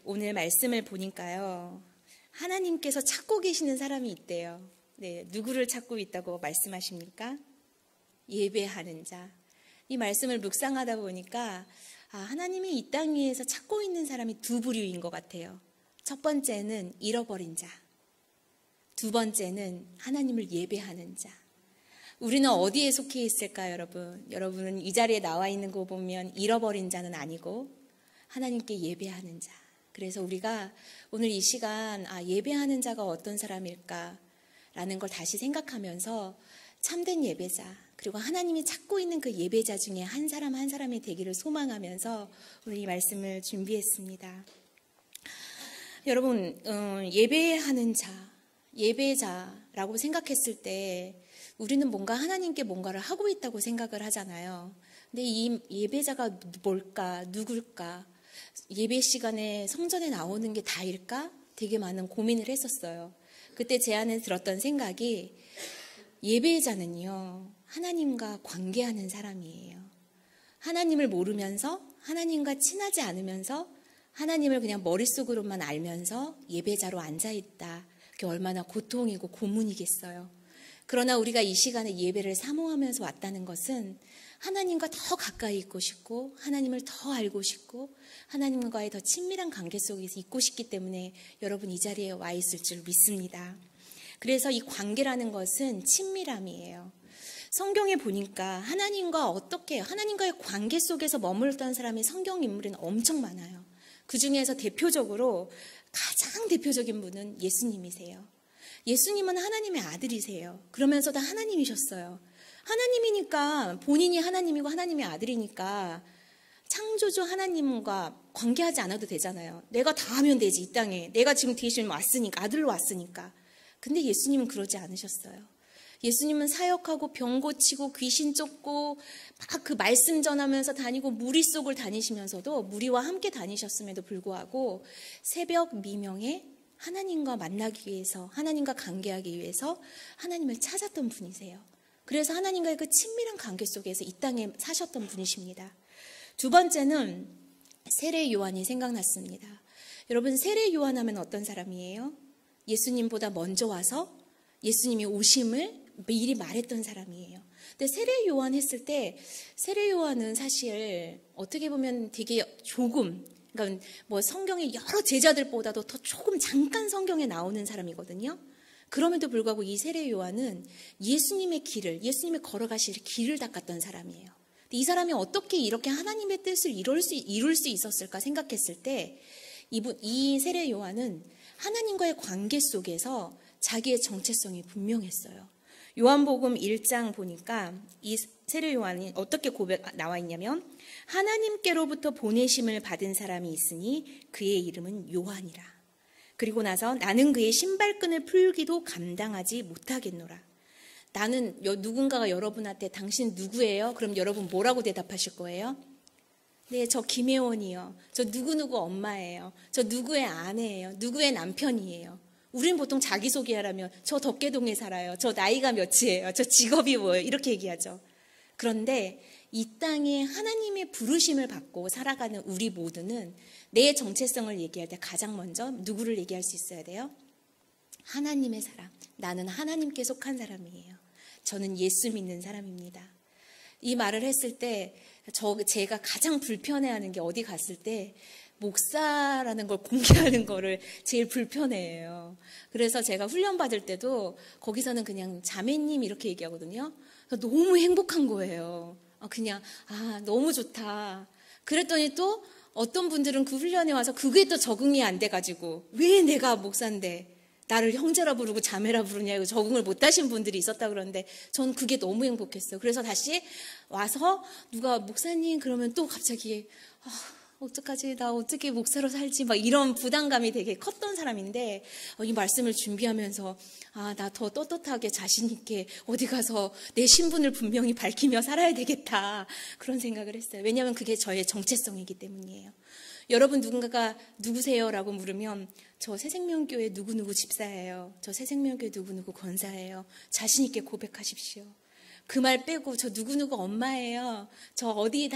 오늘 말씀을 보니까요. 하나님께서 찾고 계시는 사람이 있대요. 네, 누구를 찾고 있다고 말씀하십니까? 예배하는 자. 이 말씀을 묵상하다 보니까 하나님이 이 땅 위에서 찾고 있는 사람이 두 부류인 것 같아요. 첫 번째는 잃어버린 자. 두 번째는 하나님을 예배하는 자. 우리는 어디에 속해 있을까요, 여러분? 여러분은 이 자리에 나와 있는 거 보면 잃어버린 자는 아니고 하나님께 예배하는 자. 그래서 우리가 오늘 이 시간 예배하는 자가 어떤 사람일까라는 걸 다시 생각하면서 참된 예배자, 그리고 하나님이 찾고 있는 그 예배자 중에 한 사람 한 사람이 되기를 소망하면서 오늘 이 말씀을 준비했습니다. 여러분, 예배하는 자, 예배자라고 생각했을 때 우리는 뭔가 하나님께 뭔가를 하고 있다고 생각을 하잖아요. 근데 이 예배자가 뭘까, 누굴까? 예배 시간에 성전에 나오는 게 다일까? 되게 많은 고민을 했었어요. 그때 제 안에 들었던 생각이 예배자는요, 하나님과 관계하는 사람이에요. 하나님을 모르면서, 하나님과 친하지 않으면서, 하나님을 그냥 머릿속으로만 알면서 예배자로 앉아있다. 그게 얼마나 고통이고 고문이겠어요. 그러나 우리가 이 시간에 예배를 사모하면서 왔다는 것은 하나님과 더 가까이 있고 싶고, 하나님을 더 알고 싶고, 하나님과의 더 친밀한 관계 속에서 있고 싶기 때문에 여러분 이 자리에 와 있을 줄 믿습니다. 그래서 이 관계라는 것은 친밀함이에요. 성경에 보니까 하나님과의 관계 속에서 머물렀던 사람의 성경 인물은 엄청 많아요. 그 중에서 가장 대표적인 분은 예수님이세요. 예수님은 하나님의 아들이세요. 그러면서도 하나님이셨어요. 하나님이니까, 본인이 하나님이고 하나님의 아들이니까 창조주 하나님과 관계하지 않아도 되잖아요. 내가 다 하면 되지, 이 땅에. 내가 지금 대신 왔으니까, 아들로 왔으니까. 근데 예수님은 그러지 않으셨어요. 예수님은 사역하고 병 고치고 귀신 쫓고 막 그 말씀 전하면서 다니고 무리 속을 다니시면서도 무리와 함께 다니셨음에도 불구하고 새벽 미명에 하나님과 만나기 위해서, 하나님과 관계하기 위해서 하나님을 찾았던 분이세요. 그래서 하나님과의 그 친밀한 관계 속에서 이 땅에 사셨던 분이십니다. 두 번째는 세례 요한이 생각났습니다. 여러분, 세례 요한 하면 어떤 사람이에요? 예수님보다 먼저 와서 예수님이 오심을 미리 말했던 사람이에요. 근데 세례 요한 했을 때 세례 요한은 사실 어떻게 보면 되게 그러니까 뭐 성경의 여러 제자들보다도 더 조금 잠깐 성경에 나오는 사람이거든요. 그럼에도 불구하고 이 세례 요한은 예수님의 걸어가실 길을 닦았던 사람이에요. 이 사람이 어떻게 이렇게 하나님의 뜻을 이룰 수 있었을까 생각했을 때 이 세례 요한은 하나님과의 관계 속에서 자기의 정체성이 분명했어요. 요한복음 1장 보니까 이 세례 요한이 어떻게 나와 있냐면 하나님께로부터 보내심을 받은 사람이 있으니 그의 이름은 요한이라. 그리고 나서 나는 그의 신발끈을 풀기도 감당하지 못하겠노라. 나는 누군가가 여러분한테 당신 누구예요? 그럼 여러분 뭐라고 대답하실 거예요? 네, 저 김혜원이요. 저 누구누구 엄마예요. 저 누구의 아내예요. 누구의 남편이에요. 우리는 보통 자기소개하라면 저 덕계동에 살아요. 저 나이가 몇이에요. 저 직업이 뭐예요. 이렇게 얘기하죠. 그런데 이 땅에 하나님의 부르심을 받고 살아가는 우리 모두는 내 정체성을 얘기할 때 가장 먼저 누구를 얘기할 수 있어야 돼요? 하나님의 사람. 나는 하나님께 속한 사람이에요. 저는 예수 믿는 사람입니다. 이 말을 했을 때 제가 가장 불편해하는 게 어디 갔을 때 목사라는 걸 공개하는 거를 제일 불편해해요. 그래서 제가 훈련 받을 때도 거기서는 그냥 자매님 이렇게 얘기하거든요. 너무 행복한 거예요. 그냥 너무 좋다. 그랬더니 또 어떤 분들은 그 훈련에 와서 그게 또 적응이 안 돼가지고 왜 내가 목사인데 나를 형제라 부르고 자매라 부르냐고 적응을 못 하신 분들이 있었다 그러는데 전 그게 너무 행복했어요. 그래서 다시 와서 누가 목사님 그러면 또 갑자기 어떡하지? 나 어떻게 목사로 살지? 막 이런 부담감이 되게 컸던 사람인데 이 말씀을 준비하면서 나 더 떳떳하게 자신 있게 어디 가서 내 신분을 분명히 밝히며 살아야 되겠다. 그런 생각을 했어요. 왜냐하면 그게 저의 정체성이기 때문이에요. 여러분 누군가가 누구세요? 라고 물으면 저 새생명교회 누구누구 집사예요. 저 새생명교회 누구누구 권사예요. 자신 있게 고백하십시오. 그 말 빼고 저 누구누구 엄마예요. 저 어디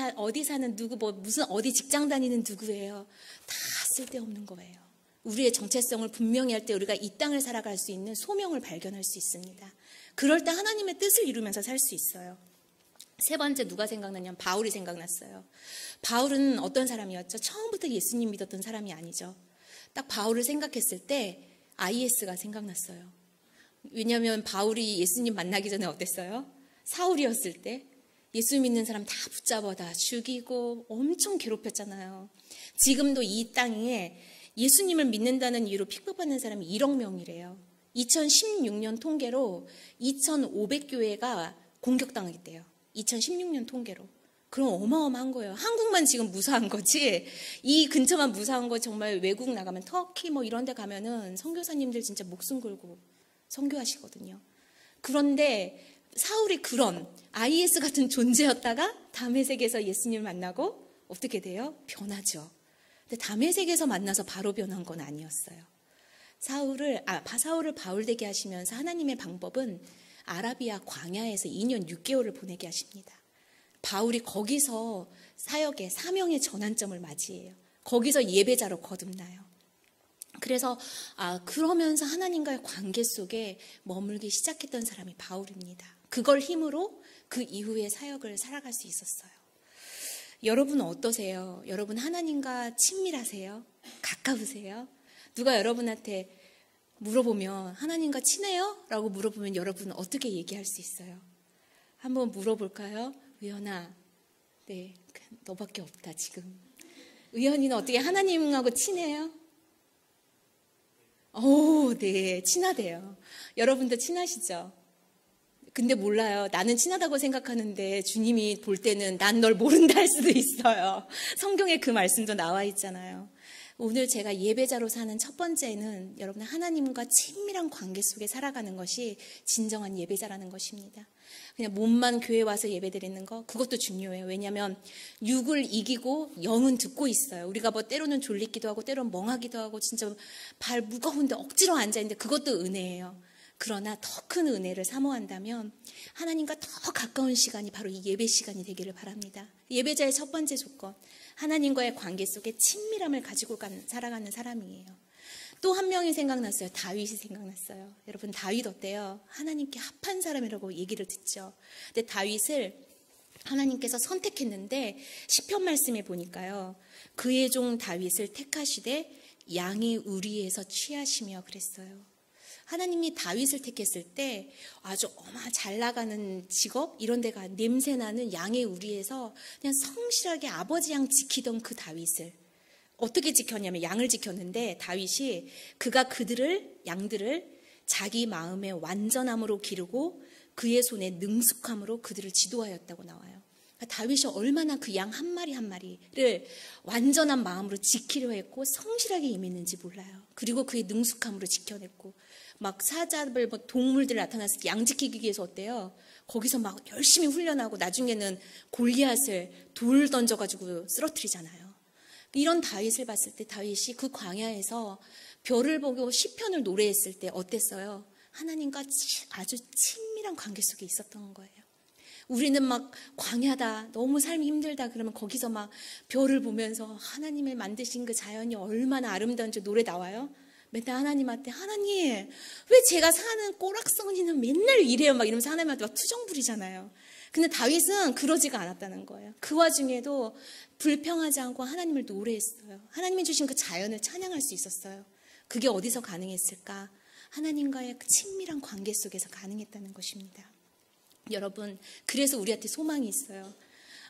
사는 누구 무슨 어디 직장 다니는 누구예요. 다 쓸데없는 거예요. 우리의 정체성을 분명히 할 때 우리가 이 땅을 살아갈 수 있는 소명을 발견할 수 있습니다. 그럴 때 하나님의 뜻을 이루면서 살 수 있어요. 세 번째 누가 생각나냐면 바울이 생각났어요. 바울은 어떤 사람이었죠? 처음부터 예수님 믿었던 사람이 아니죠. 딱 바울을 생각했을 때 IS가 생각났어요. 왜냐하면 바울이 예수님 만나기 전에 어땠어요? 사울이었을 때 예수 믿는 사람 다 붙잡아 다 죽이고 엄청 괴롭혔잖아요. 지금도 이 땅에 예수님을 믿는다는 이유로 픽업받는 사람이 1억 명이래요. 2016년 통계로 2,500교회가 공격당했대요. 2016년 통계로. 그럼 어마어마한 거예요. 한국만 지금 무사한 거지. 이 근처만 무사한 거 정말 외국 나가면 터키 뭐 이런 데 가면은 선교사님들 진짜 목숨 걸고 선교하시거든요. 그런데 사울이 그런 IS 같은 존재였다가 다메섹에서 예수님을 만나고 어떻게 돼요? 변하죠. 근데 다메섹에서 만나서 바로 변한 건 아니었어요. 사울을 바울 되게 하시면서 하나님의 방법은 아라비아 광야에서 2년 6개월을 보내게 하십니다. 바울이 거기서 사역의 사명의 전환점을 맞이해요. 거기서 예배자로 거듭나요. 그래서 그러면서 하나님과의 관계 속에 머물기 시작했던 사람이 바울입니다. 그걸 힘으로 그 이후의 사역을 살아갈 수 있었어요. 여러분은 어떠세요? 여러분 하나님과 친밀하세요? 가까우세요? 누가 여러분한테 물어보면 하나님과 친해요? 라고 물어보면 여러분은 어떻게 얘기할 수 있어요? 한번 물어볼까요? 의연아, 네, 너밖에 없다 지금. 의연이는 어떻게 하나님하고 친해요? 오, 네, 친하대요. 여러분도 친하시죠? 근데 몰라요. 나는 친하다고 생각하는데 주님이 볼 때는 난 널 모른다 할 수도 있어요. 성경에 그 말씀도 나와 있잖아요. 오늘 제가 예배자로 사는 첫 번째는 여러분 하나님과 친밀한 관계 속에 살아가는 것이 진정한 예배자라는 것입니다. 그냥 몸만 교회 와서 예배드리는 거 그것도 중요해요. 왜냐하면 육을 이기고 영은 듣고 있어요. 우리가 뭐 때로는 졸리기도 하고 때로는 멍하기도 하고 진짜 발 무거운데 억지로 앉아있는데 그것도 은혜예요. 그러나 더 큰 은혜를 사모한다면 하나님과 더 가까운 시간이 바로 이 예배 시간이 되기를 바랍니다. 예배자의 첫 번째 조건, 하나님과의 관계 속에 친밀함을 가지고 살아가는 사람이에요. 또 한 명이 생각났어요. 다윗이 생각났어요. 여러분 다윗 어때요? 하나님께 합한 사람이라고 얘기를 듣죠. 근데 다윗을 하나님께서 선택했는데 시편 말씀에 보니까요. 그의 종 다윗을 택하시되 양의 우리에서 취하시며 그랬어요. 하나님이 다윗을 택했을 때 아주 잘 나가는 직업 이런 데가 냄새나는 양의 우리에서 그냥 성실하게 아버지 양 지키던 그 다윗을 어떻게 지켰냐면 양을 지켰는데 다윗이 그가 양들을 자기 마음의 완전함으로 기르고 그의 손에 능숙함으로 그들을 지도하였다고 나와요. 그러니까 다윗이 얼마나 그 양 한 마리 한 마리를 완전한 마음으로 지키려 했고 성실하게 임했는지 몰라요. 그리고 그의 능숙함으로 지켜냈고 막 사자들 동물들 나타났을 때 양 지키기 위해서 어때요? 거기서 막 열심히 훈련하고 나중에는 골리앗을 돌 던져가지고 쓰러뜨리잖아요. 이런 다윗을 봤을 때 다윗이 그 광야에서 별을 보고 시편을 노래했을 때 어땠어요? 하나님과 아주 친밀한 관계 속에 있었던 거예요. 우리는 막 광야다, 너무 삶이 힘들다 그러면 거기서 막 별을 보면서 하나님의 만드신 그 자연이 얼마나 아름다운지 노래 나와요. 맨날 하나님한테 하나님 왜 제가 사는 꼬락서니는 맨날 이래요 막 이러면서 하나님한테 막 투정 부리잖아요. 근데 다윗은 그러지가 않았다는 거예요. 그 와중에도 불평하지 않고 하나님을 노래했어요. 하나님이 주신 그 자연을 찬양할 수 있었어요. 그게 어디서 가능했을까? 하나님과의 그 친밀한 관계 속에서 가능했다는 것입니다. 여러분 그래서 우리한테 소망이 있어요.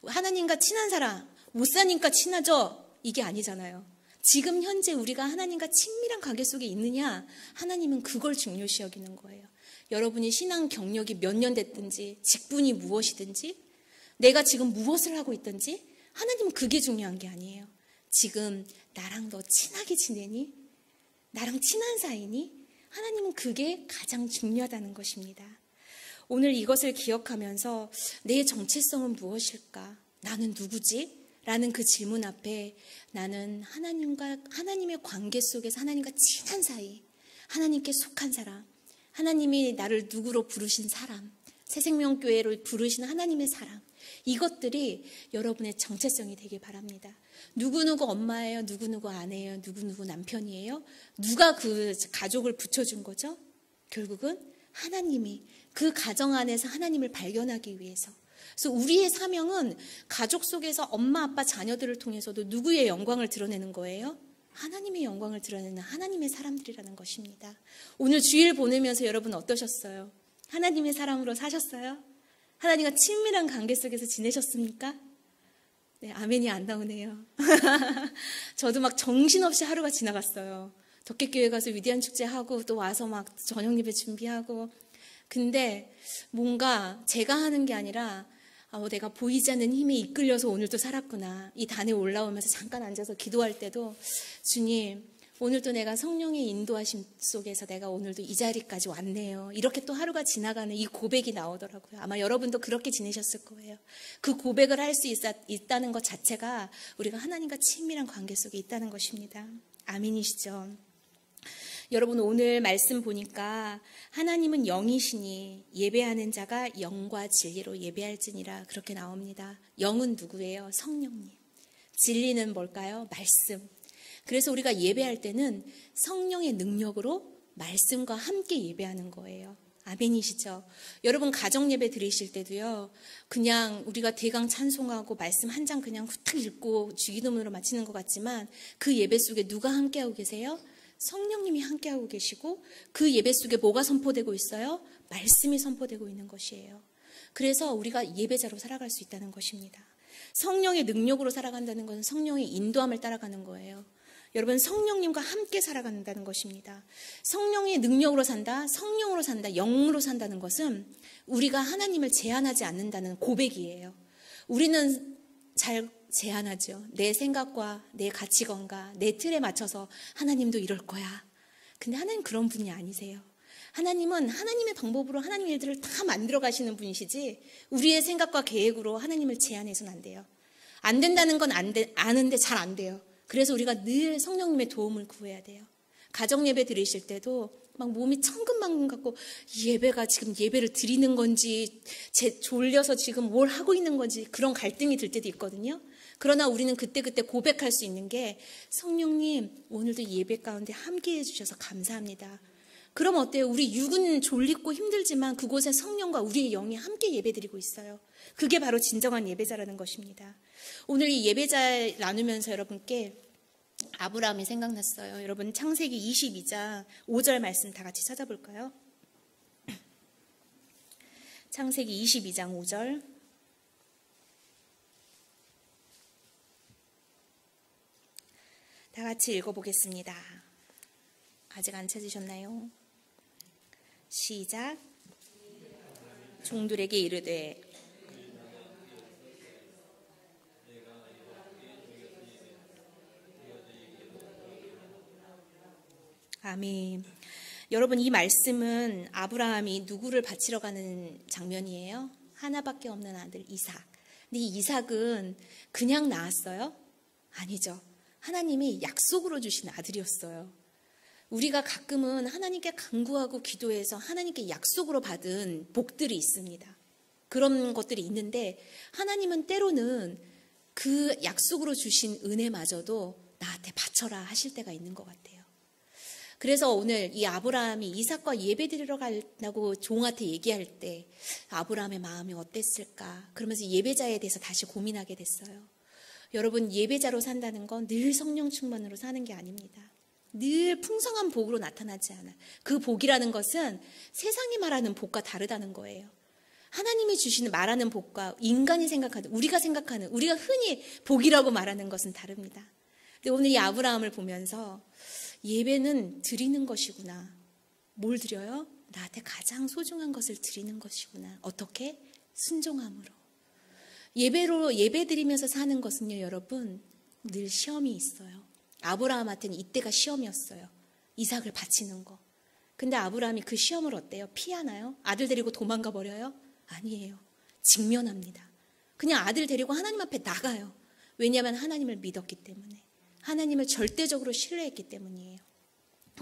하나님과 친한 사람 목사님과 친하죠? 이게 아니잖아요. 지금 현재 우리가 하나님과 친밀한 관계 속에 있느냐? 하나님은 그걸 중요시 여기는 거예요. 여러분이 신앙 경력이 몇 년 됐든지 직분이 무엇이든지 내가 지금 무엇을 하고 있든지 하나님은 그게 중요한 게 아니에요. 지금 나랑 너 친하게 지내니? 나랑 친한 사이니? 하나님은 그게 가장 중요하다는 것입니다. 오늘 이것을 기억하면서 내 정체성은 무엇일까? 나는 누구지? 라는 그 질문 앞에 나는 하나님의 관계 속에서 하나님과 친한 사이, 하나님께 속한 사람, 하나님이 나를 누구로 부르신 사람, 새생명교회로 부르신 하나님의 사랑, 이것들이 여러분의 정체성이 되길 바랍니다. 누구누구 엄마예요? 누구누구 아내예요? 누구누구 남편이에요? 누가 그 가족을 붙여준 거죠? 결국은 하나님이 그 가정 안에서 하나님을 발견하기 위해서. 그래서 우리의 사명은 가족 속에서 엄마, 아빠, 자녀들을 통해서도 누구의 영광을 드러내는 거예요? 하나님의 영광을 드러내는 하나님의 사람들이라는 것입니다. 오늘 주일 보내면서 여러분 어떠셨어요? 하나님의 사람으로 사셨어요? 하나님과 친밀한 관계 속에서 지내셨습니까? 네, 아멘이 안 나오네요. 저도 막 정신없이 하루가 지나갔어요. 덕계교회 가서 위대한 축제하고 또 와서 막 저녁 예배 준비하고. 근데 뭔가 제가 하는 게 아니라 내가 보이지 않는 힘에 이끌려서 오늘도 살았구나. 이 단에 올라오면서 잠깐 앉아서 기도할 때도 주님, 오늘도 내가 성령의 인도하심 속에서 내가 오늘도 이 자리까지 왔네요. 이렇게 또 하루가 지나가는 이 고백이 나오더라고요. 아마 여러분도 그렇게 지내셨을 거예요. 그 고백을 할 수 있다는 것 자체가 우리가 하나님과 친밀한 관계 속에 있다는 것입니다. 아멘이시죠? 여러분 오늘 말씀 보니까 하나님은 영이시니 예배하는 자가 영과 진리로 예배할지니라 그렇게 나옵니다. 영은 누구예요? 성령님. 진리는 뭘까요? 말씀. 그래서 우리가 예배할 때는 성령의 능력으로 말씀과 함께 예배하는 거예요. 아멘이시죠? 여러분 가정 예배 드리실 때도요. 그냥 우리가 대강 찬송하고 말씀 한 장 그냥 후딱 읽고 주기도문으로 마치는 것 같지만 그 예배 속에 누가 함께하고 계세요? 성령님이 함께하고 계시고 그 예배 속에 뭐가 선포되고 있어요? 말씀이 선포되고 있는 것이에요. 그래서 우리가 예배자로 살아갈 수 있다는 것입니다. 성령의 능력으로 살아간다는 것은 성령의 인도함을 따라가는 거예요. 여러분 성령님과 함께 살아간다는 것입니다. 성령의 능력으로 산다, 성령으로 산다, 영으로 산다는 것은 우리가 하나님을 제한하지 않는다는 고백이에요. 우리는 잘 제한하죠. 내 생각과 내 가치관과 내 틀에 맞춰서 하나님도 이럴 거야. 근데 하나님 그런 분이 아니세요. 하나님은 하나님의 방법으로 하나님의 일들을 다 만들어 가시는 분이시지 우리의 생각과 계획으로 하나님을 제한해서는 안 돼요. 안 된다는 건 아는데 잘 안 돼요. 그래서 우리가 늘 성령님의 도움을 구해야 돼요. 가정 예배 드리실 때도 막 몸이 천근만근 같고 예배가 지금 예배를 드리는 건지 졸려서 지금 뭘 하고 있는 건지 그런 갈등이 들 때도 있거든요. 그러나 우리는 그때그때 고백할 수 있는 게 성령님 오늘도 예배 가운데 함께해 주셔서 감사합니다. 그럼 어때요? 우리 육은 졸리고 힘들지만 그곳에 성령과 우리의 영이 함께 예배드리고 있어요. 그게 바로 진정한 예배자라는 것입니다. 오늘 이 예배자 나누면서 여러분께 아브라함이 생각났어요. 여러분 창세기 22장 5절 말씀 다 같이 찾아볼까요? 창세기 22장 5절 다 같이 읽어보겠습니다. 아직 안 찾으셨나요? 시작. 종들에게 이르되 아멘. 여러분 이 말씀은 아브라함이 누구를 바치러 가는 장면이에요? 하나밖에 없는 아들 이삭. 근데 이 이삭은 그냥 낳았어요? 아니죠. 하나님이 약속으로 주신 아들이었어요. 우리가 가끔은 하나님께 간구하고 기도해서 하나님께 약속으로 받은 복들이 있습니다. 그런 것들이 있는데 하나님은 때로는 그 약속으로 주신 은혜마저도 나한테 바쳐라 하실 때가 있는 것 같아요. 그래서 오늘 이 아브라함이 이삭과 예배드리러 간다고 종한테 얘기할 때 아브라함의 마음이 어땠을까? 그러면서 예배자에 대해서 다시 고민하게 됐어요. 여러분 예배자로 산다는 건 늘 성령 충만으로 사는 게 아닙니다. 늘 풍성한 복으로 나타나지 않아요. 그 복이라는 것은 세상이 말하는 복과 다르다는 거예요. 하나님이 주시는 말하는 복과 인간이 생각하는 우리가 흔히 복이라고 말하는 것은 다릅니다. 근데 오늘 이 아브라함을 보면서 예배는 드리는 것이구나. 뭘 드려요? 나한테 가장 소중한 것을 드리는 것이구나. 어떻게? 순종함으로. 예배 드리면서 사는 것은요, 여러분, 늘 시험이 있어요. 아브라함한테는 이때가 시험이었어요. 이삭을 바치는 거. 근데 아브라함이 그 시험을 어때요? 피하나요? 아들 데리고 도망가 버려요? 아니에요. 직면합니다. 그냥 아들 데리고 하나님 앞에 나가요. 왜냐하면 하나님을 믿었기 때문에. 하나님을 절대적으로 신뢰했기 때문이에요.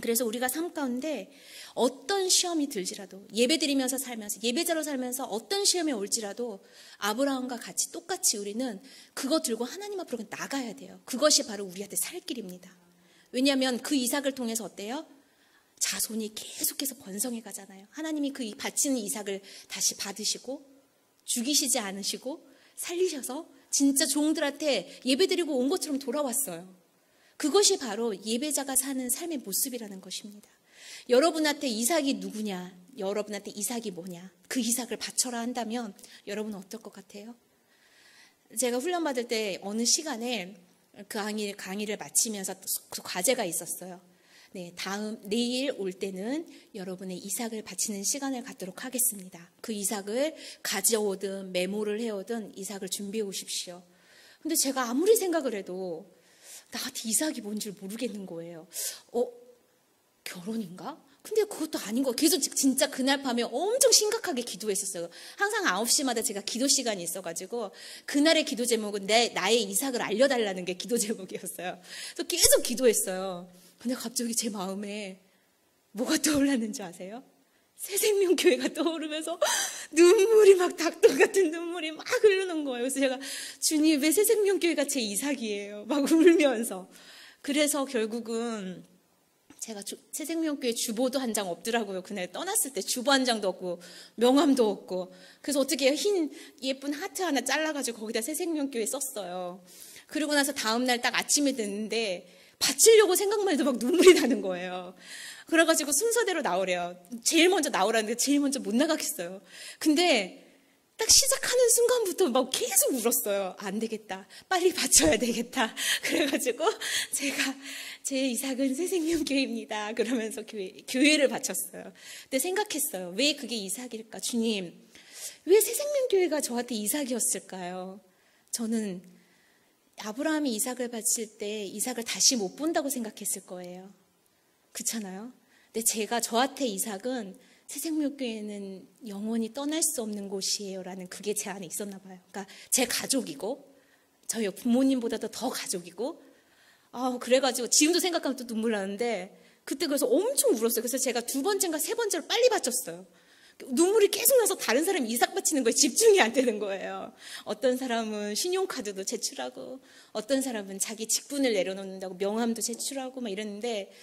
그래서 우리가 삶 가운데 어떤 시험이 들지라도 예배드리면서 살면서 예배자로 살면서 어떤 시험이 올지라도 아브라함과 같이 똑같이 우리는 그거 들고 하나님 앞으로 나가야 돼요. 그것이 바로 우리한테 살 길입니다. 왜냐하면 그 이삭을 통해서 어때요? 자손이 계속해서 번성해 가잖아요. 하나님이 그 바치는 이삭을 다시 받으시고 죽이시지 않으시고 살리셔서 진짜 종들한테 예배드리고 온 것처럼 돌아왔어요. 그것이 바로 예배자가 사는 삶의 모습이라는 것입니다. 여러분한테 이삭이 누구냐? 여러분한테 이삭이 뭐냐? 그 이삭을 바쳐라 한다면 여러분은 어떨 것 같아요? 제가 훈련받을 때 어느 시간에 그 강의를 마치면서 과제가 있었어요. 네, 내일 올 때는 여러분의 이삭을 바치는 시간을 갖도록 하겠습니다. 그 이삭을 가져오든 메모를 해오든 이삭을 준비해 오십시오. 근데 제가 아무리 생각을 해도 나한테 이삭이 뭔지 모르겠는 거예요. 결혼인가? 근데 그것도 아닌 거. 계속 진짜 그날 밤에 엄청 심각하게 기도했었어요. 항상 9시마다 제가 기도 시간이 있어가지고 그날의 기도 제목은 나의 이삭을 알려달라는 게 기도 제목이었어요. 그래서 계속 기도했어요. 근데 갑자기 제 마음에 뭐가 떠올랐는지 아세요? 새생명교회가 떠오르면서 눈물이 막 닭똥 같은 눈물이 막 흐르는 거예요. 그래서 제가 주님 왜 새생명교회가 제 이삭이에요? 막 울면서. 그래서 결국은 제가 새생명교회 주보도 한 장 없더라고요. 그날 떠났을 때 주보 한 장도 없고 명함도 없고. 그래서 어떻게 흰 예쁜 하트 하나 잘라가지고 거기다 새생명교회 썼어요. 그리고 나서 다음날 딱 아침에 됐는데 바치려고 생각만 해도 막 눈물이 나는 거예요. 그래가지고 순서대로 나오래요. 제일 먼저 나오라는데 제일 먼저 못 나가겠어요. 근데 딱 시작하는 순간부터 막 계속 울었어요. 안 되겠다. 빨리 바쳐야 되겠다. 그래가지고 제가 제 이삭은 새생명교회입니다. 그러면서 교회를 바쳤어요. 근데 생각했어요. 왜 그게 이삭일까? 주님, 왜 새생명교회가 저한테 이삭이었을까요? 저는 아브라함이 이삭을 바칠 때 이삭을 다시 못 본다고 생각했을 거예요. 그렇잖아요? 근데 저한테 이삭은 새생명교회는 영원히 떠날 수 없는 곳이에요 라는 그게 제 안에 있었나 봐요. 그러니까 제 가족이고 저희 부모님보다도 더 가족이고 그래가지고 지금도 생각하면 또 눈물 나는데 그때 그래서 엄청 울었어요. 그래서 제가 2번째인가 3번째로 빨리 바쳤어요. 눈물이 계속 나서 다른 사람이 이삭 바치는 거에 집중이 안 되는 거예요. 어떤 사람은 신용카드도 제출하고 어떤 사람은 자기 직분을 내려놓는다고 명함도 제출하고 막 이랬는데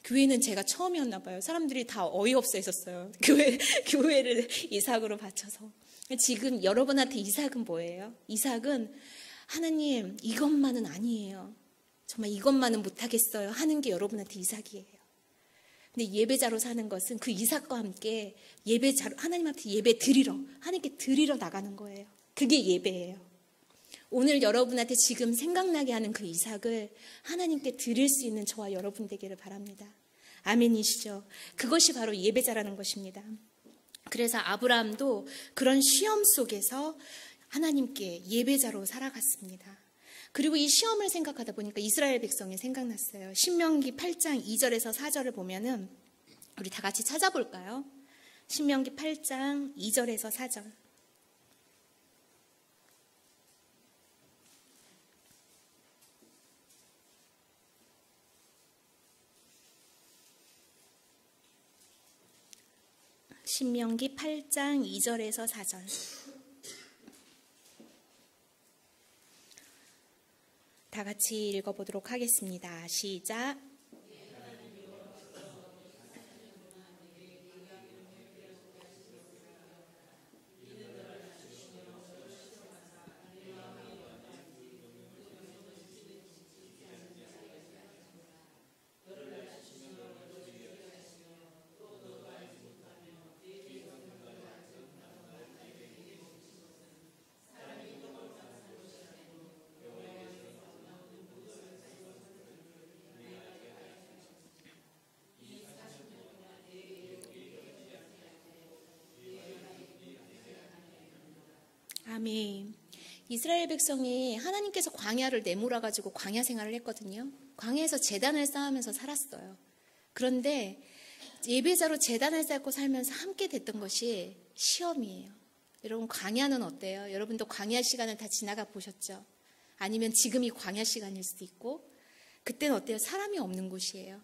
교회는 제가 처음이었나 봐요. 사람들이 다 어이없어 했었어요. 교회를 이삭으로 바쳐서. 지금 여러분한테 이삭은 뭐예요? 이삭은 하나님 이것만은 아니에요. 정말 이것만은 못하겠어요 하는 게 여러분한테 이삭이에요. 근데 예배자로 사는 것은 그 이삭과 함께 예배자로 하나님 앞에 예배 드리러 하나님께 드리러 나가는 거예요. 그게 예배예요. 오늘 여러분한테 지금 생각나게 하는 그 이삭을 하나님께 드릴 수 있는 저와 여러분 되기를 바랍니다. 아멘이시죠? 그것이 바로 예배자라는 것입니다. 그래서 아브라함도 그런 시험 속에서 하나님께 예배자로 살아갔습니다. 그리고 이 시험을 생각하다 보니까 이스라엘 백성이 생각났어요. 신명기 8장 2절에서 4절을 보면은 우리 다 같이 찾아볼까요? 신명기 8장 2절에서 4절. 신명기 8장 2절에서 4절. 다 같이 읽어보도록 하겠습니다. 시작. 아멘. 이스라엘 백성이 하나님께서 광야를 내몰아가지고 광야 생활을 했거든요. 광야에서 제단을 쌓으면서 살았어요. 그런데 예배자로 제단을 쌓고 살면서 함께 됐던 것이 시험이에요. 여러분 광야는 어때요? 여러분도 광야 시간을 다 지나가 보셨죠? 아니면 지금이 광야 시간일 수도 있고 그때는 어때요? 사람이 없는 곳이에요.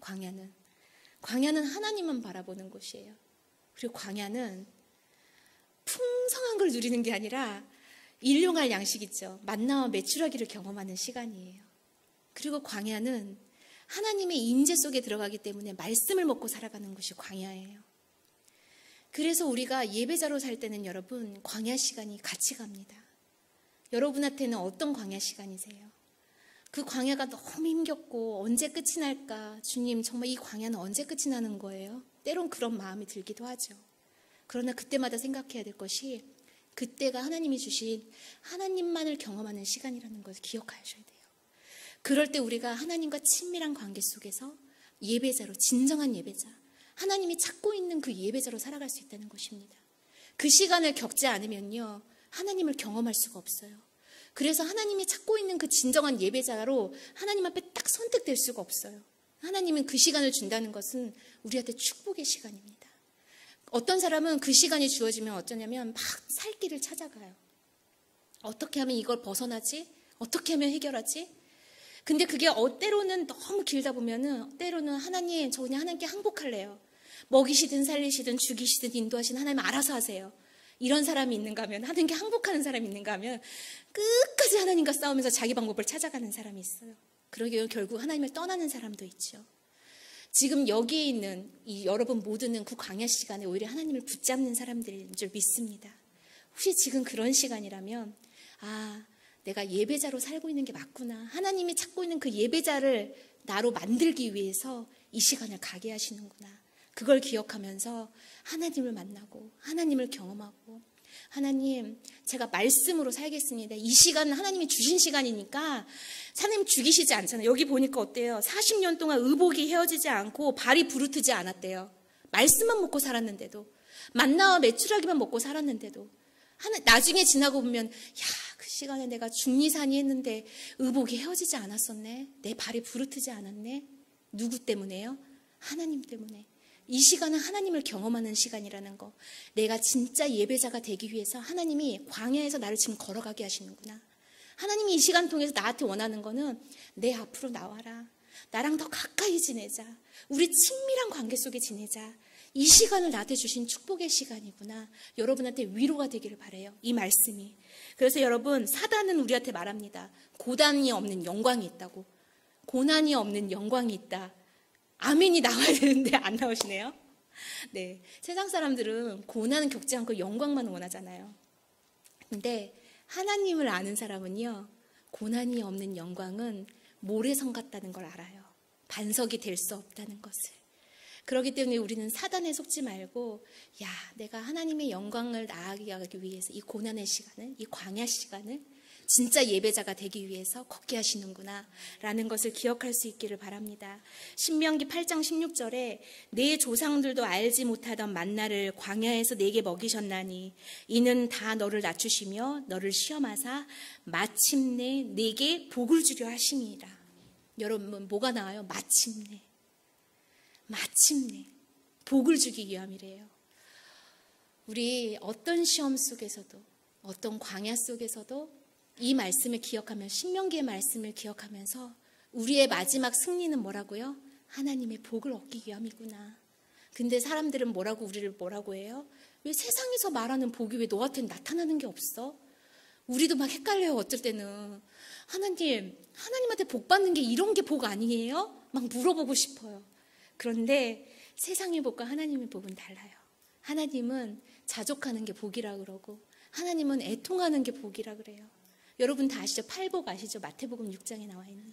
광야는. 광야는 하나님만 바라보는 곳이에요. 그리고 광야는 풍성한 걸 누리는 게 아니라 일용할 양식 있죠. 만나와 메추라기를 경험하는 시간이에요. 그리고 광야는 하나님의 임재 속에 들어가기 때문에 말씀을 먹고 살아가는 곳이 광야예요. 그래서 우리가 예배자로 살 때는 여러분 광야 시간이 같이 갑니다. 여러분한테는 어떤 광야 시간이세요? 그 광야가 너무 힘겹고 언제 끝이 날까? 주님, 정말 이 광야는 언제 끝이 나는 거예요? 때론 그런 마음이 들기도 하죠. 그러나 그때마다 생각해야 될 것이 그때가 하나님이 주신 하나님만을 경험하는 시간이라는 것을 기억하셔야 돼요. 그럴 때 우리가 하나님과 친밀한 관계 속에서 예배자로, 진정한 예배자, 하나님이 찾고 있는 그 예배자로 살아갈 수 있다는 것입니다. 그 시간을 겪지 않으면요, 하나님을 경험할 수가 없어요. 그래서 하나님이 찾고 있는 그 진정한 예배자로 하나님 앞에 딱 선택될 수가 없어요. 하나님은 그 시간을 준다는 것은 우리한테 축복의 시간입니다. 어떤 사람은 그 시간이 주어지면 어쩌냐면 막 살 길을 찾아가요. 어떻게 하면 이걸 벗어나지? 어떻게 하면 해결하지? 근데 그게 때로는 너무 길다 보면은 때로는 하나님, 저 그냥 하나님께 항복할래요. 먹이시든 살리시든 죽이시든 인도하시는 하나님 알아서 하세요. 이런 사람이 있는가 하면, 하나님께 항복하는 사람이 있는가 하면 끝까지 하나님과 싸우면서 자기 방법을 찾아가는 사람이 있어요. 그러기에 결국 하나님을 떠나는 사람도 있죠. 지금 여기에 있는 이 여러분 모두는 그 광야 시간에 오히려 하나님을 붙잡는 사람들인 줄 믿습니다. 혹시 지금 그런 시간이라면 내가 예배자로 살고 있는 게 맞구나. 하나님이 찾고 있는 그 예배자를 나로 만들기 위해서 이 시간을 가게 하시는구나. 그걸 기억하면서 하나님을 만나고 하나님을 경험하고, 하나님, 제가 말씀으로 살겠습니다. 이 시간은 하나님이 주신 시간이니까 하나님 죽이시지 않잖아요. 여기 보니까 어때요? 40년 동안 의복이 헤어지지 않고 발이 부르트지 않았대요. 말씀만 먹고 살았는데도, 만나와 메추라기만 먹고 살았는데도, 나중에 지나고 보면 그 시간에 내가 중리산이 했는데 의복이 헤어지지 않았었네. 내 발이 부르트지 않았네. 누구 때문에요? 하나님 때문에. 이 시간은 하나님을 경험하는 시간이라는 거. 내가 진짜 예배자가 되기 위해서 하나님이 광야에서 나를 지금 걸어가게 하시는구나. 하나님이 이 시간 통해서 나한테 원하는 거는 내 앞으로 나와라. 나랑 더 가까이 지내자. 우리 친밀한 관계 속에 지내자. 이 시간을 나한테 주신 축복의 시간이구나. 여러분한테 위로가 되기를 바라요. 이 말씀이. 그래서 여러분, 사단은 우리한테 말합니다. 고난이 없는 영광이 있다고. 고난이 없는 영광이 있다. 아멘이 나와야 되는데 안 나오시네요. 네, 세상 사람들은 고난은 겪지 않고 영광만 원하잖아요. 근데 하나님을 아는 사람은요, 고난이 없는 영광은 모래성 같다는 걸 알아요. 반석이 될 수 없다는 것을. 그렇기 때문에 우리는 사단에 속지 말고, 내가 하나님의 영광을 나아가기 위해서 이 고난의 시간을, 이 광야 시간을 진짜 예배자가 되기 위해서 걷게 하시는구나 라는 것을 기억할 수 있기를 바랍니다. 신명기 8장 16절에 내 조상들도 알지 못하던 만나를 광야에서 내게 먹이셨나니 이는 다 너를 낮추시며 너를 시험하사 마침내 내게 복을 주려 하심이라. 여러분, 뭐가 나와요? 마침내. 마침내 복을 주기 위함이래요. 우리 어떤 시험 속에서도, 어떤 광야 속에서도 이 말씀을 기억하면, 신명기의 말씀을 기억하면서 우리의 마지막 승리는 뭐라고요? 하나님의 복을 얻기 위함이구나. 근데 사람들은 우리를 뭐라고 해요? 왜 세상에서 말하는 복이 왜 너한테는 나타나는 게 없어? 우리도 막 헷갈려요. 어쩔 때는 하나님한테 복 받는 게 이런 게 복 아니에요? 막 물어보고 싶어요. 그런데 세상의 복과 하나님의 복은 달라요. 하나님은 자족하는 게 복이라 그러고 하나님은 애통하는 게 복이라 그래요. 여러분 다 아시죠? 팔복 아시죠? 마태복음 6장에 나와 있는.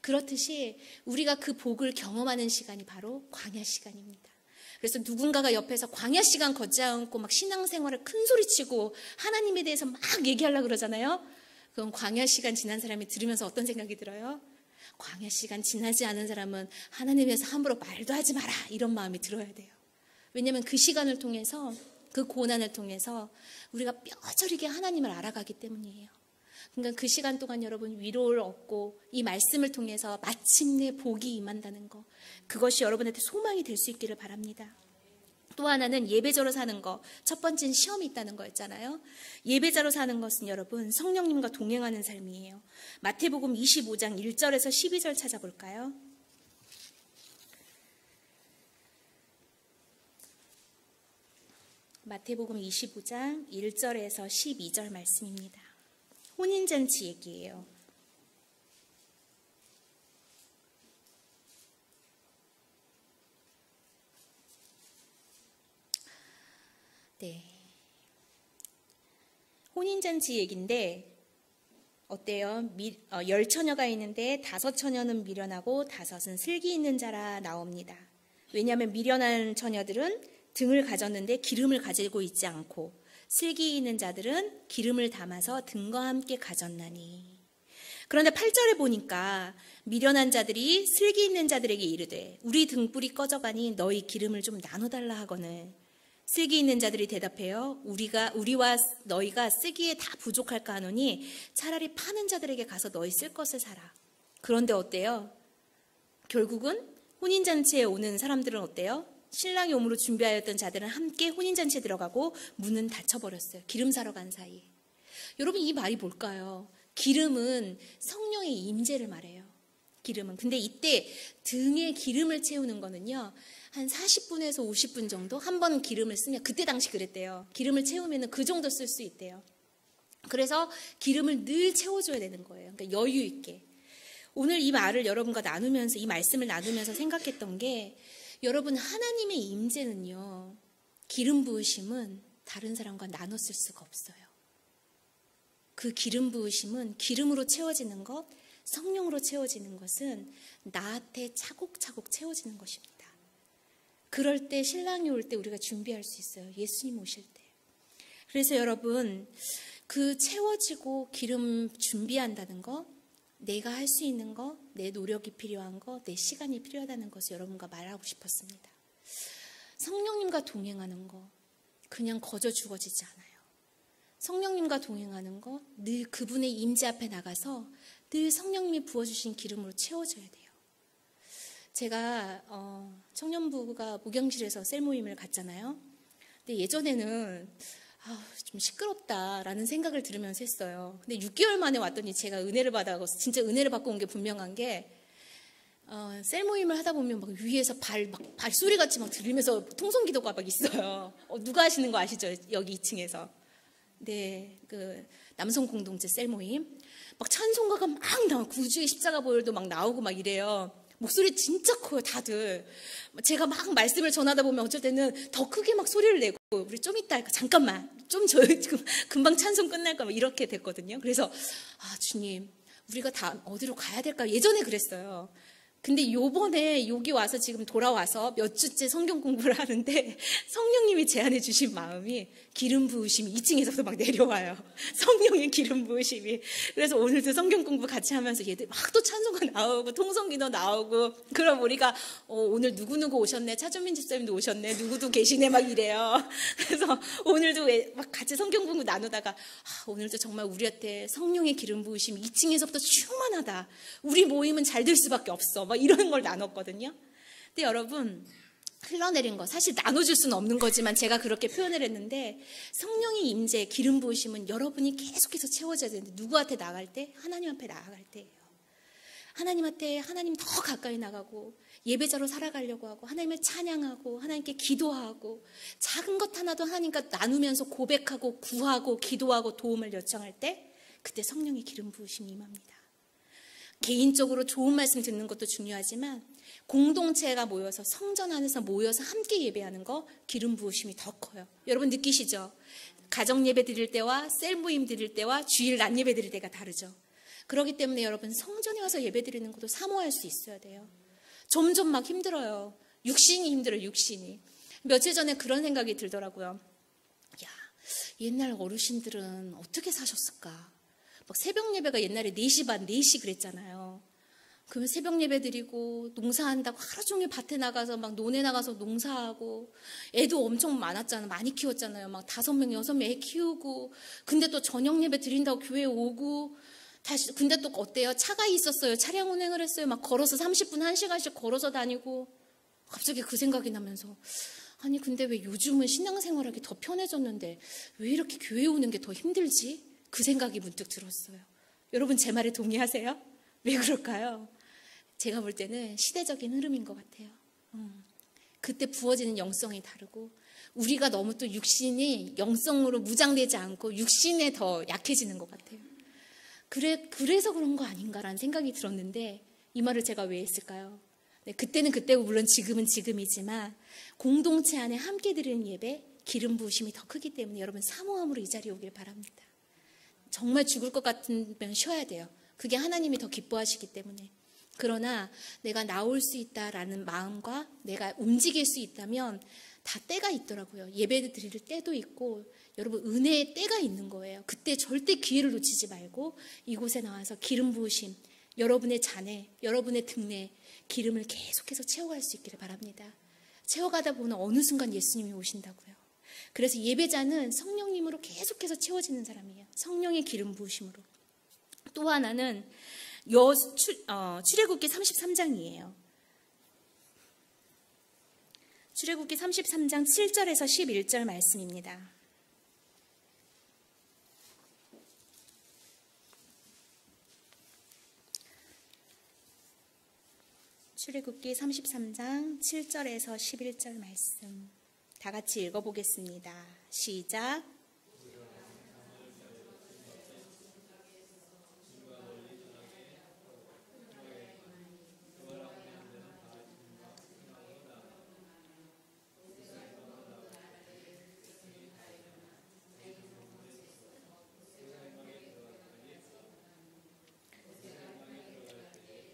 그렇듯이 우리가 그 복을 경험하는 시간이 바로 광야 시간입니다. 그래서 누군가가 옆에서 광야 시간 걷지 않고 막 신앙생활을 큰 소리치고 하나님에 대해서 막 얘기하려고 그러잖아요. 그럼 광야 시간 지난 사람이 들으면서 어떤 생각이 들어요? 광야 시간 지나지 않은 사람은 하나님에 대해서 함부로 말도 하지 마라, 이런 마음이 들어야 돼요. 왜냐하면 그 시간을 통해서, 그 고난을 통해서 우리가 뼈저리게 하나님을 알아가기 때문이에요. 그러니까 그 시간 동안 여러분 위로를 얻고 이 말씀을 통해서 마침내 복이 임한다는 거, 그것이 여러분한테 소망이 될 수 있기를 바랍니다. 또 하나는 예배자로 사는 거. 첫 번째는 시험이 있다는 거였잖아요. 예배자로 사는 것은 여러분 성령님과 동행하는 삶이에요. 마태복음 25장 1절에서 12절 찾아볼까요? 마태복음 25장 1절에서 12절 말씀입니다. 혼인잔치 얘기예요. 네. 혼인잔치 얘기인데 어때요? 10처녀가 있는데 5처녀는 미련하고 5은 슬기 있는 자라 나옵니다. 왜냐하면 미련한 처녀들은 등을 가졌는데 기름을 가지고 있지 않고 슬기 있는 자들은 기름을 담아서 등과 함께 가졌나니. 그런데 8절에 보니까 미련한 자들이 슬기 있는 자들에게 이르되 우리 등불이 꺼져가니 너희 기름을 좀 나눠달라 하거늘 슬기 있는 자들이 대답해요. 우리와 너희가 쓰기에 다 부족할까 하노니 차라리 파는 자들에게 가서 너희 쓸 것을 사라. 그런데 어때요? 결국은 혼인잔치에 오는 사람들은 어때요? 신랑이 오므로 준비하였던 자들은 함께 혼인잔치에 들어가고 문은 닫혀버렸어요. 기름 사러 간 사이. 여러분 이 말이 뭘까요? 기름은 성령의 임재를 말해요. 기름은. 근데 이때 등에 기름을 채우는 거는요. 한 40분에서 50분 정도 한 번 기름을 쓰면 그때 당시 그랬대요. 기름을 채우면 그 정도 쓸 수 있대요. 그래서 기름을 늘 채워줘야 되는 거예요. 그러니까 여유 있게. 오늘 이 말을 여러분과 나누면서 이 말씀을 나누면서 생각했던 게 여러분 하나님의 임재는요. 기름 부으심은 다른 사람과 나눠 쓸 수가 없어요. 그 기름 부으심은 기름으로 채워지는 것, 성령으로 채워지는 것은 나한테 차곡차곡 채워지는 것입니다. 그럴 때 신랑이 올 때 우리가 준비할 수 있어요. 예수님 오실 때. 그래서 여러분 그 채워지고 기름 준비한다는 거, 내가 할 수 있는 거, 내 노력이 필요한 거, 내 시간이 필요하다는 것을 여러분과 말하고 싶었습니다. 성령님과 동행하는 거 그냥 거저 주어지지 않아요. 성령님과 동행하는 거 늘 그분의 임재 앞에 나가서 늘 성령님이 부어주신 기름으로 채워져야 돼요. 제가 청년부가 목양실에서 셀 모임을 갔잖아요. 근데 예전에는 좀 시끄럽다라는 생각을 들으면서 했어요. 근데 6개월 만에 왔더니 제가 은혜를 받아서 진짜 은혜를 받고 온 게 분명한 게 셀 모임을 하다 보면 막 위에서 발소리 같이 막 들리면서 통성기도가 막 있어요. 누가 하시는 거 아시죠? 여기 2층에서. 네, 그 남성 공동체 셀 모임. 막 찬송가가 막 나와. 구주의 십자가 보혈도 막 나오고 막 이래요. 목소리 진짜 커요, 다들. 제가 막 말씀을 전하다 보면 어쩔 때는 더 크게 막 소리를 내고, 우리 좀 이따 할까? 잠깐만. 좀 저희 지금 금방 찬송 끝날까? 막 이렇게 됐거든요. 그래서, 주님, 우리가 다 어디로 가야 될까? 예전에 그랬어요. 근데 요번에 여기 와서 지금 돌아와서 몇 주째 성경 공부를 하는데 성령님이 제안해 주신 마음이 기름 부으심이 2층에서부터 막 내려와요. 성령의 기름 부으심이. 그래서 오늘도 성경 공부 같이 하면서 얘들 막 또 찬송가 나오고 통성기도 나오고 그럼 우리가 오늘 누구누구 오셨네. 차준민 집사님도 오셨네. 누구도 계시네 막 이래요. 그래서 오늘도 막 같이 성경 공부 나누다가 오늘도 정말 우리한테 성령의 기름 부으심이 2층에서부터 충만하다. 우리 모임은 잘 될 수밖에 없어. 막 이런 걸 나눴거든요. 근데 여러분 흘러내린 거 사실 나눠줄 수는 없는 거지만 제가 그렇게 표현을 했는데 성령의 임재 기름 부으심은 여러분이 계속해서 채워져야 되는데 누구한테 나갈 때? 하나님 앞에 나아갈 때예요. 하나님한테 하나님 더 가까이 나가고 예배자로 살아가려고 하고 하나님을 찬양하고 하나님께 기도하고 작은 것 하나도 하나님과 나누면서 고백하고 구하고 기도하고 도움을 요청할 때 그때 성령의 기름 부으심이 임합니다. 개인적으로 좋은 말씀 듣는 것도 중요하지만 공동체가 모여서 성전 안에서 모여서 함께 예배하는 거 기름 부으심이 더 커요. 여러분 느끼시죠? 가정 예배 드릴 때와 셀 모임 드릴 때와 주일 낮 예배 드릴 때가 다르죠. 그렇기 때문에 여러분 성전에 와서 예배 드리는 것도 사모할 수 있어야 돼요. 점점 막 힘들어요. 육신이 힘들어요. 육신이. 며칠 전에 그런 생각이 들더라고요. 야, 옛날 어르신들은 어떻게 사셨을까? 막 새벽 예배가 옛날에 4시 반, 4시 그랬잖아요. 그러면 새벽 예배 드리고 농사한다고 하루 종일 밭에 나가서 막 논에 나가서 농사하고 애도 엄청 많았잖아요. 많이 키웠잖아요. 막 5명, 6명 애 키우고 근데 또 저녁 예배 드린다고 교회 오고 다시 근데 또 어때요? 차가 있었어요. 차량 운행을 했어요. 막 걸어서 30분, 1시간씩 걸어서 다니고 갑자기 그 생각이 나면서 아니 근데 왜 요즘은 신앙생활하기 더 편해졌는데 왜 이렇게 교회 오는 게 더 힘들지? 그 생각이 문득 들었어요. 여러분 제 말에 동의하세요? 왜 그럴까요? 제가 볼 때는 시대적인 흐름인 것 같아요. 그때 부어지는 영성이 다르고 우리가 너무 또 육신이 영성으로 무장되지 않고 육신에 더 약해지는 것 같아요. 그래서 그런 거 아닌가라는 생각이 들었는데 이 말을 제가 왜 했을까요? 네, 그때는 그때고 물론 지금은 지금이지만 공동체 안에 함께 드리는 예배, 기름 부으심이 더 크기 때문에 여러분 사모함으로 이 자리에 오길 바랍니다. 정말 죽을 것 같으면 쉬어야 돼요. 그게 하나님이 더 기뻐하시기 때문에. 그러나 내가 나올 수 있다라는 마음과 내가 움직일 수 있다면 다 때가 있더라고요. 예배 드릴 때도 있고 여러분 은혜의 때가 있는 거예요. 그때 절대 기회를 놓치지 말고 이곳에 나와서 기름 부으심, 여러분의 잔에, 여러분의 등에 기름을 계속해서 채워갈 수 있기를 바랍니다. 채워가다 보면 어느 순간 예수님이 오신다고요. 그래서 예배자는 성령님으로 계속해서 채워지는 사람이에요. 성령의 기름 부으심으로. 또 하나는 출애굽기 33장이에요. 출애굽기 33장 7절에서 11절 말씀입니다. 출애굽기 33장 7절에서 11절 말씀 다 같이 읽어보겠습니다. 시작.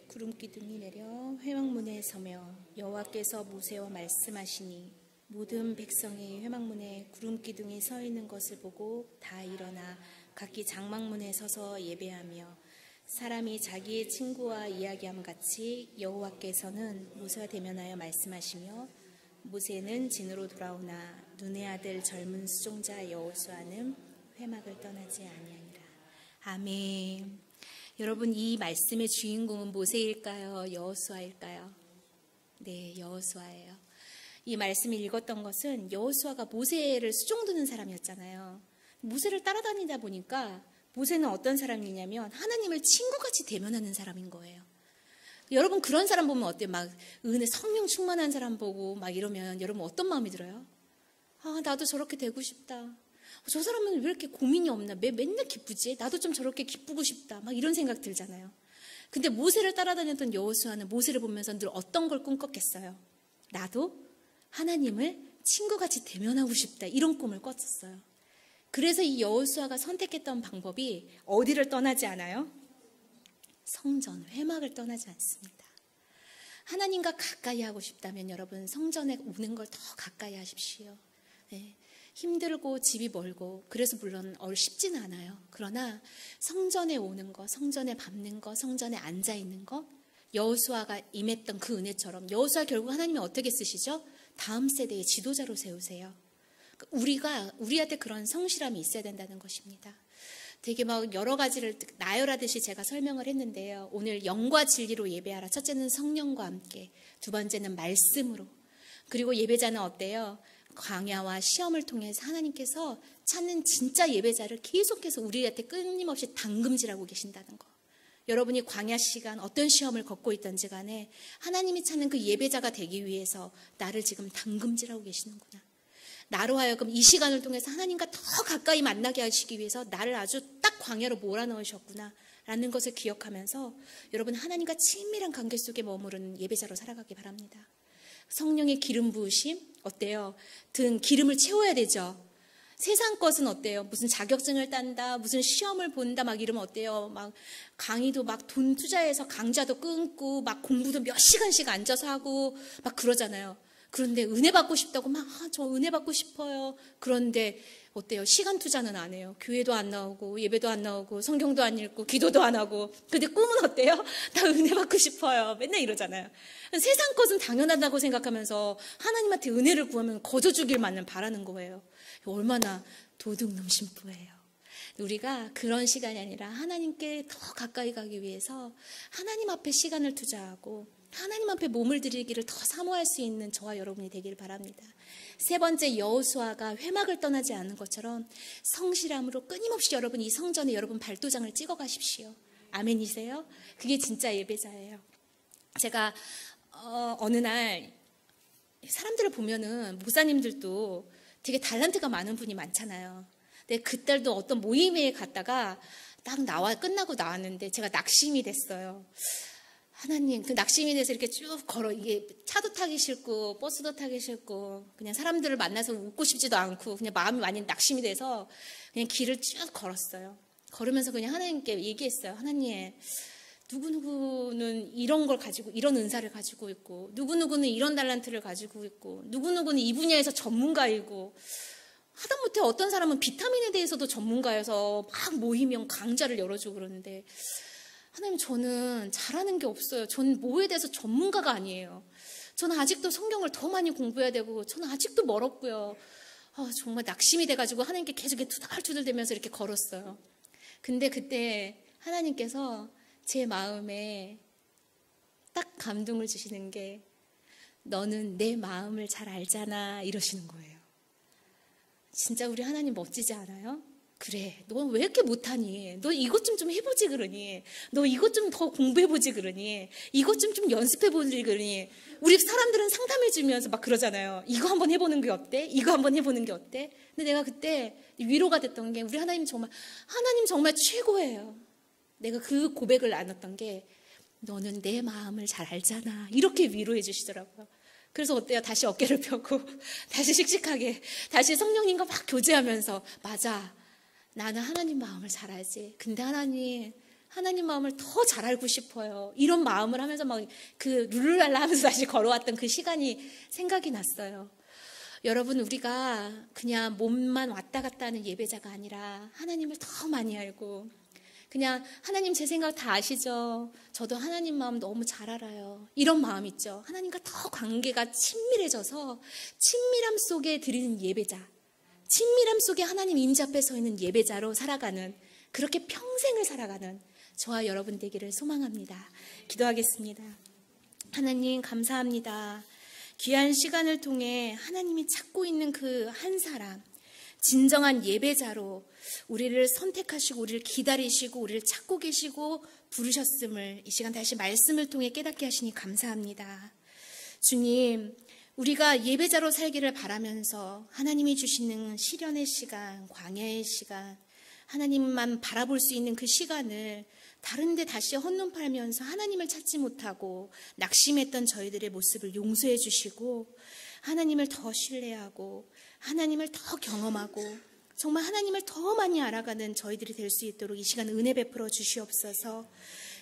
구름 기둥이 내려 회막문에 서며 여호와께서 모세와 말씀하시니 모든 백성이 회막문에 구름 기둥이 서 있는 것을 보고 다 일어나 각기 장막문에 서서 예배하며 사람이 자기의 친구와 이야기함 같이 여호와께서는 모세와 대면하여 말씀하시며 모세는 진으로 돌아오나 눈의 아들 젊은 수종자 여호수아는 회막을 떠나지 아니하니라. 아멘. 여러분 이 말씀의 주인공은 모세일까요? 여호수아일까요? 네, 여호수아예요. 이 말씀을 읽었던 것은 여호수아가 모세를 수종드는 사람이었잖아요. 모세를 따라다니다 보니까 모세는 어떤 사람이냐면 하나님을 친구같이 대면하는 사람인 거예요. 여러분 그런 사람 보면 어때요? 막 은혜 성령 충만한 사람 보고 막 이러면 여러분 어떤 마음이 들어요? 아, 나도 저렇게 되고 싶다. 저 사람은 왜 이렇게 고민이 없나? 맨날 기쁘지? 나도 좀 저렇게 기쁘고 싶다. 막 이런 생각 들잖아요. 근데 모세를 따라다녔던 여호수아는 모세를 보면서 늘 어떤 걸 꿈꿨겠어요? 나도 하나님을 친구같이 대면하고 싶다. 이런 꿈을 꿨었어요. 그래서 이 여호수아가 선택했던 방법이 어디를 떠나지 않아요? 성전, 회막을 떠나지 않습니다. 하나님과 가까이 하고 싶다면 여러분 성전에 오는 걸 더 가까이 하십시오. 네. 힘들고 집이 멀고 그래서 물론 쉽지는 않아요. 그러나 성전에 오는 거, 성전에 밟는 거, 성전에 앉아 있는 거, 여호수아가 임했던 그 은혜처럼 여호수아 결국 하나님이 어떻게 쓰시죠? 다음 세대의 지도자로 세우세요. 우리한테 그런 성실함이 있어야 된다는 것입니다. 되게 막 여러 가지를 나열하듯이 제가 설명을 했는데요. 오늘 영과 진리로 예배하라. 첫째는 성령과 함께, 두 번째는 말씀으로. 그리고 예배자는 어때요? 광야와 시험을 통해서 하나님께서 찾는 진짜 예배자를 계속해서 우리한테 끊임없이 당금질하고 계신다는 거. 여러분이 광야 시간 어떤 시험을 겪고 있던지 간에 하나님이 찾는 그 예배자가 되기 위해서 나를 지금 당금질하고 계시는구나. 나로 하여금 이 시간을 통해서 하나님과 더 가까이 만나게 하시기 위해서 나를 아주 딱 광야로 몰아넣으셨구나 라는 것을 기억하면서 여러분 하나님과 친밀한 관계 속에 머무르는 예배자로 살아가기 바랍니다. 성령의 기름 부으심 어때요? 기름을 채워야 되죠. 세상 것은 어때요? 무슨 자격증을 딴다, 무슨 시험을 본다 막 이러면 어때요? 막 강의도 막 돈 투자해서 강좌도 끊고 막 공부도 몇 시간씩 앉아서 하고 막 그러잖아요. 그런데 은혜 받고 싶다고 막 저 은혜 받고 싶어요. 그런데 어때요? 시간 투자는 안 해요. 교회도 안 나오고 예배도 안 나오고 성경도 안 읽고 기도도 안 하고. 근데 꿈은 어때요? 나 은혜 받고 싶어요. 맨날 이러잖아요. 세상 것은 당연하다고 생각하면서 하나님한테 은혜를 구하면 거저 주길 만을 바라는 거예요. 얼마나 도둑놈 심보예요. 우리가 그런 시간이 아니라 하나님께 더 가까이 가기 위해서 하나님 앞에 시간을 투자하고 하나님 앞에 몸을 드리기를 더 사모할 수 있는 저와 여러분이 되기를 바랍니다. 세 번째, 여호수아가 회막을 떠나지 않는 것처럼 성실함으로 끊임없이 여러분 이 성전에 여러분 발도장을 찍어 가십시오. 아멘이세요? 그게 진짜 예배자예요. 제가 어느 날 사람들을 보면은 목사님들도 되게 달란트가 많은 분이 많잖아요. 근데 그딸도 어떤 모임에 갔다가 딱 끝나고 나왔는데 제가 낙심이 됐어요. 하나님, 그 낙심이 돼서 이렇게 쭉 걸어, 이게 차도 타기 싫고, 버스도 타기 싫고, 그냥 사람들을 만나서 웃고 싶지도 않고, 그냥 마음이 많이 낙심이 돼서 그냥 길을 쭉 걸었어요. 걸으면서 그냥 하나님께 얘기했어요. 하나님, 누구누구는 이런 걸 가지고, 이런 은사를 가지고 있고, 누구누구는 이런 달란트를 가지고 있고, 누구누구는 이 분야에서 전문가이고, 하다못해 어떤 사람은 비타민에 대해서도 전문가여서 막 모이면 강좌를 열어주고 그러는데, 하나님, 저는 잘하는 게 없어요. 저는 뭐에 대해서 전문가가 아니에요. 저는 아직도 성경을 더 많이 공부해야 되고, 저는 아직도 멀었고요. 정말 낙심이 돼가지고 하나님께 계속 투덜투덜대면서 이렇게 걸었어요. 근데 그때 하나님께서 제 마음에 딱 감동을 주시는 게, 너는 내 마음을 잘 알잖아, 이러시는 거예요. 진짜 우리 하나님 멋지지 않아요? 그래, 너 왜 이렇게 못하니? 너 이것 좀 해보지 그러니? 너 이것 좀 더 공부해보지 그러니? 이것 좀 연습해보지 그러니? 우리 사람들은 상담해주면서 막 그러잖아요. 이거 한번 해보는 게 어때? 이거 한번 해보는 게 어때? 근데 내가 그때 위로가 됐던 게, 우리 하나님 정말 최고예요. 내가 그 고백을 나눴던 게, 너는 내 마음을 잘 알잖아, 이렇게 위로해 주시더라고요. 그래서 어때요? 다시 어깨를 펴고 다시 씩씩하게 다시 성령님과 막 교제하면서, 맞아, 나는 하나님 마음을 잘 알지. 근데 하나님 마음을 더 잘 알고 싶어요. 이런 마음을 하면서 막 그 룰루랄라 하면서 다시 걸어왔던 그 시간이 생각이 났어요. 여러분, 우리가 그냥 몸만 왔다 갔다 하는 예배자가 아니라 하나님을 더 많이 알고, 그냥 하나님 제 생각 다 아시죠? 저도 하나님 마음 너무 잘 알아요. 이런 마음 있죠. 하나님과 더 관계가 친밀해져서 친밀함 속에 드리는 예배자, 친밀함 속에 하나님 임재 앞에 서 있는 예배자로 살아가는, 그렇게 평생을 살아가는 저와 여러분 되기를 소망합니다. 기도하겠습니다. 하나님, 감사합니다. 귀한 시간을 통해 하나님이 찾고 있는 그 한 사람, 진정한 예배자로 우리를 선택하시고 우리를 기다리시고 우리를 찾고 계시고 부르셨음을 이 시간 다시 말씀을 통해 깨닫게 하시니 감사합니다. 주님, 우리가 예배자로 살기를 바라면서 하나님이 주시는 시련의 시간, 광야의 시간, 하나님만 바라볼 수 있는 그 시간을 다른 데 다시 헛눈 팔면서 하나님을 찾지 못하고 낙심했던 저희들의 모습을 용서해 주시고, 하나님을 더 신뢰하고 하나님을 더 경험하고 정말 하나님을 더 많이 알아가는 저희들이 될 수 있도록 이 시간 은혜 베풀어 주시옵소서.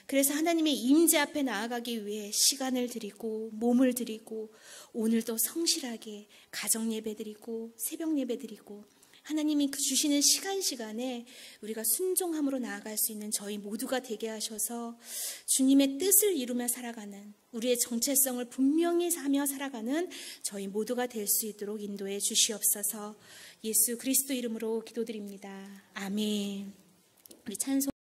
그래서 하나님의 임재 앞에 나아가기 위해 시간을 드리고 몸을 드리고, 오늘도 성실하게 가정 예배 드리고 새벽 예배 드리고, 하나님이 주시는 시간에 우리가 순종함으로 나아갈 수 있는 저희 모두가 되게 하셔서 주님의 뜻을 이루며 살아가는, 우리의 정체성을 분명히 하며 살아가는 저희 모두가 될 수 있도록 인도해 주시옵소서. 예수 그리스도 이름으로 기도드립니다. 아멘. 우리 찬송